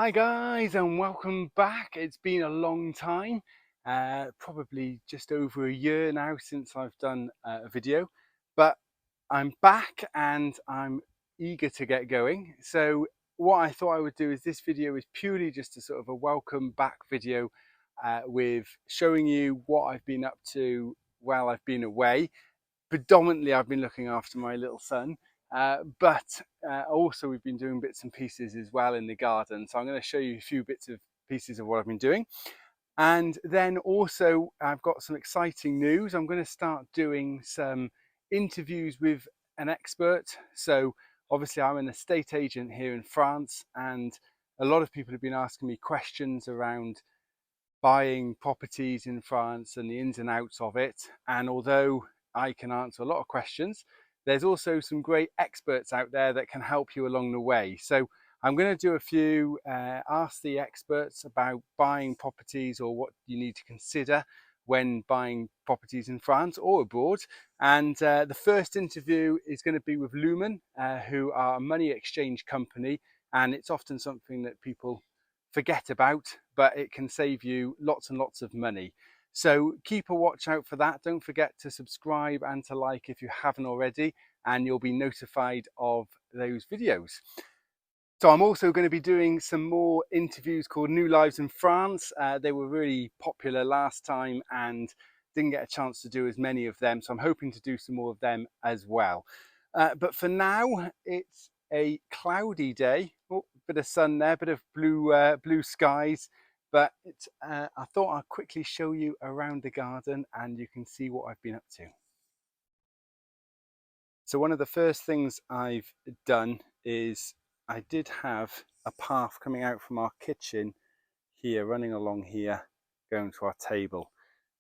Hi guys and welcome back. It's been a long time, probably just over a year now since I've done a video, but I'm back and I'm eager to get going. So what I thought I would do is this video is purely just a sort of a welcome back video with showing you what I've been up to while I've been away. Predominantly I've been looking after my little son, but also we've been doing bits and pieces as well in the garden. So I'm going to show you a few bits of pieces of what I've been doing. And then also I've got some exciting news. I'm going to start doing some interviews with an expert. So obviously I'm an estate agent here in France, and a lot of people have been asking me questions around buying properties in France and the ins and outs of it. And although I can answer a lot of questions, there's also some great experts out there that can help you along the way. So I'm going to do a few ask the experts about buying properties or what you need to consider when buying properties in France or abroad. And the first interview is going to be with Lumen, who are a money exchange company, and it's often something that people forget about, but it can save you lots and lots of money. So keep a watch out for that. Don't forget to subscribe and to like if you haven't already, and you'll be notified of those videos. So I'm also going to be doing some more interviews called New Lives in France. They were really popular last time and didn't get a chance to do as many of them. So I'm hoping to do some more of them as well. But for now, it's a cloudy day. Oh, bit of sun there, bit of blue skies. But I thought I'd quickly show you around the garden and you can see what I've been up to. So one of the first things I've done is I did have a path coming out from our kitchen here, running along here, going to our table.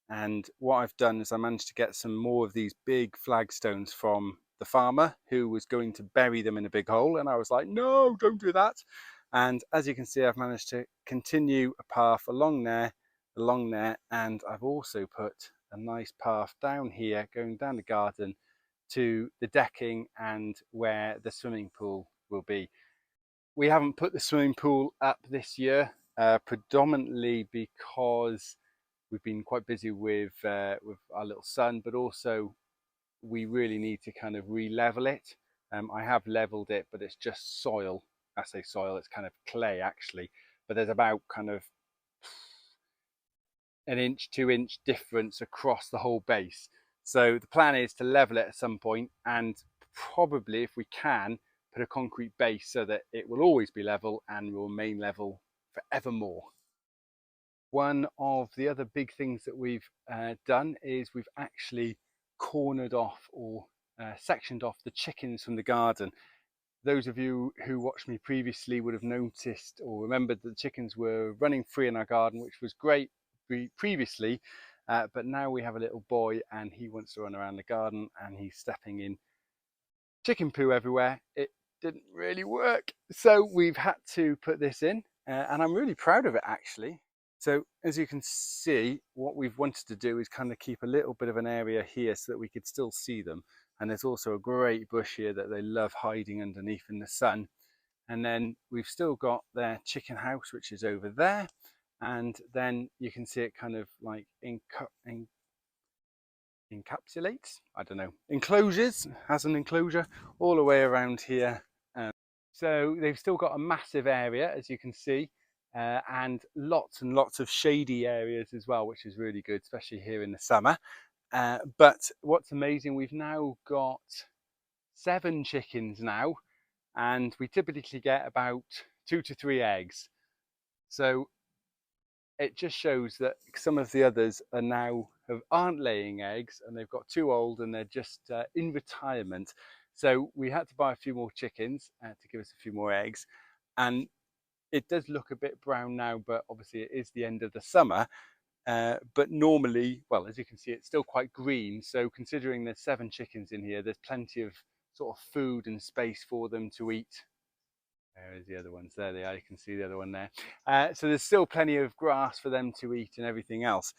And what I've done is I managed to get some more of these big flagstones from the farmer who was going to bury them in a big hole. And I was like, no, don't do that. And as you can see, I've managed to continue a path along there, and I've also put a nice path down here, going down the garden to the decking and where the swimming pool will be. We haven't put the swimming pool up this year, predominantly because we've been quite busy with our little son, but also we really need to kind of re-level it. I have leveled it, but it's just soil. I say soil, it's kind of clay actually, but there's about kind of an inch, 2 inch difference across the whole base. So the plan is to level it at some point, and probably, if we can, put a concrete base so that it will always be level and will remain level forevermore. One of the other big things that we've done is we've actually cornered off or sectioned off the chickens from the garden. Those of you who watched me previously would have noticed or remembered that the chickens were running free in our garden, which was great previously, but now we have a little boy and he wants to run around the garden and he's stepping in chicken poo everywhere. It didn't really work, so we've had to put this in, and I'm really proud of it actually. So as you can see, what we've wanted to do is kind of keep a little bit of an area here so that we could still see them. And there's also a great bush here that they love hiding underneath in the sun. And then we've still got their chicken house, which is over there. And then you can see it kind of like encapsulates, I don't know, enclosures, has an enclosure all the way around here. So they've still got a massive area, as you can see, and lots of shady areas as well, which is really good, especially here in the summer. But what's amazing, we've now got 7 chickens now, and we typically get about 2 to 3 eggs. So it just shows that some of the others are now aren't laying eggs, and they've got too old and they're just in retirement. So we had to buy a few more chickens to give us a few more eggs, and it does look a bit brown now, but obviously it is the end of the summer. But normally, well, as you can see, it's still quite green. So considering there's 7 chickens in here, there's plenty of sort of food and space for them to eat. There's the other ones. There they are. You can see the other one there. So there's still plenty of grass for them to eat and everything else.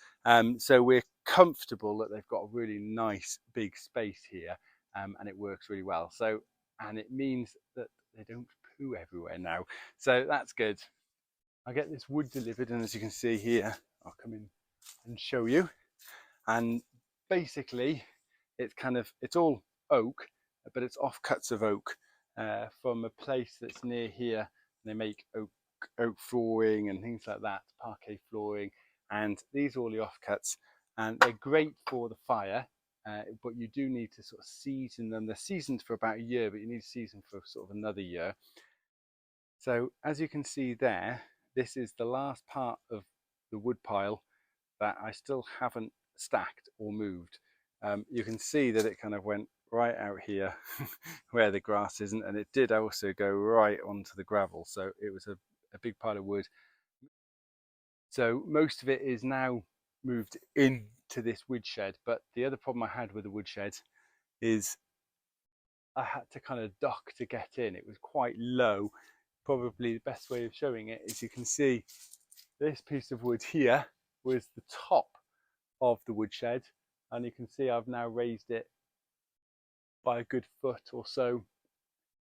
So we're comfortable that they've got a really nice big space here, and it works really well. So, and it means that they don't poo everywhere now. So that's good. I get this wood delivered, and as you can see here, I'll come in and show you. And basically, it's all oak, but it's offcuts of oak from a place that's near here. They make oak flooring and things like that, parquet flooring, and these are all the offcuts, and they're great for the fire. But you do need to sort of season them. They're seasoned for about a year, but you need to season for sort of another year. So as you can see there, this is the last part of the wood pile that I still haven't stacked or moved. You can see that it kind of went right out here where the grass isn't, and it did also go right onto the gravel. So it was a big pile of wood. So most of it is now moved into this wood shed. But the other problem I had with the wood shed is I had to kind of duck to get in. It was quite low. Probably the best way of showing it is you can see this piece of wood here was the top of the woodshed, and you can see I've now raised it by a good foot or so.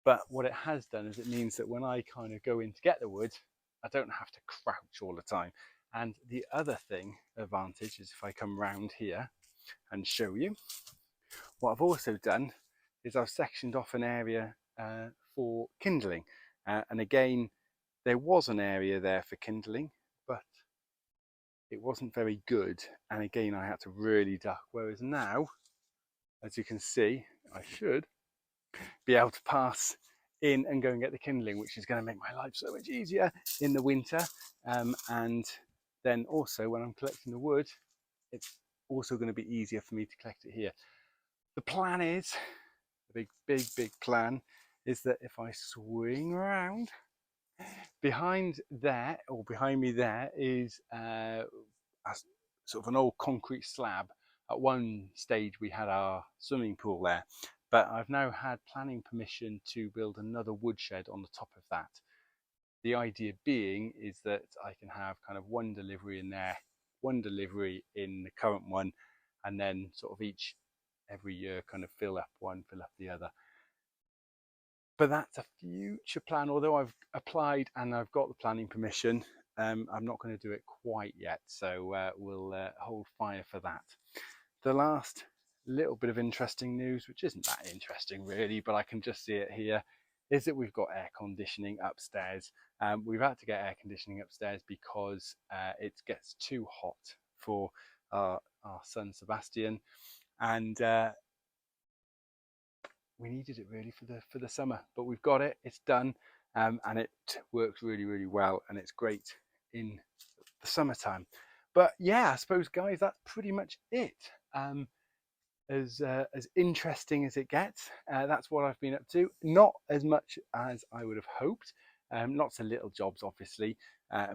But what it has done is it means that when I kind of go in to get the wood, I don't have to crouch all the time. And the other advantage is if I come round here and show you, what I've also done is I've sectioned off an area for kindling. And again, there was an area there for kindling, but it wasn't very good. And again, I had to really duck. Whereas now, as you can see, I should be able to pass in and go and get the kindling, which is going to make my life so much easier in the winter. And then also when I'm collecting the wood, it's also going to be easier for me to collect it here. The plan is, the big plan is that if I swing around, behind me there is a sort of an old concrete slab. At one stage we had our swimming pool there, but I've now had planning permission to build another woodshed on the top of that. The idea being is that I can have kind of one delivery in there, one delivery in the current one, and then sort of every year kind of fill up one, fill up the other. But that's a future plan. Although I've applied and I've got the planning permission, I'm not going to do it quite yet. So we'll hold fire for that. The last little bit of interesting news, which isn't that interesting really, but I can just see it here, is that we've got air conditioning upstairs. We've had to get air conditioning upstairs because it gets too hot for our son Sebastian, and we needed it really for the summer. But we've got it, it's done, and it works really well, and it's great in the summertime. But yeah, I suppose guys, that's pretty much it. As interesting as it gets, that's what I've been up to. Not as much as I would have hoped. Lots of little jobs obviously,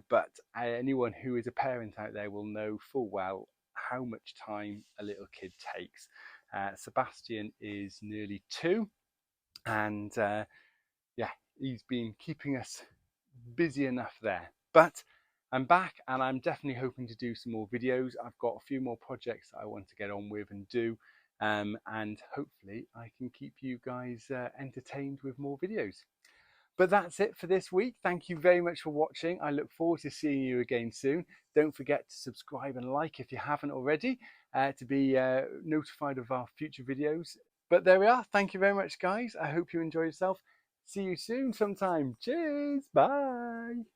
but anyone who is a parent out there will know full well how much time a little kid takes. Sebastian is nearly 2, and yeah, he's been keeping us busy enough there. But I'm back, and I'm definitely hoping to do some more videos. I've got a few more projects that I want to get on with and do, and hopefully I can keep you guys entertained with more videos. But that's it for this week. Thank you very much for watching. I look forward to seeing you again soon. Don't forget to subscribe and like if you haven't already, to be notified of our future videos. But there we are. Thank you very much, guys. I hope you enjoy yourself. See you soon sometime. Cheers. Bye.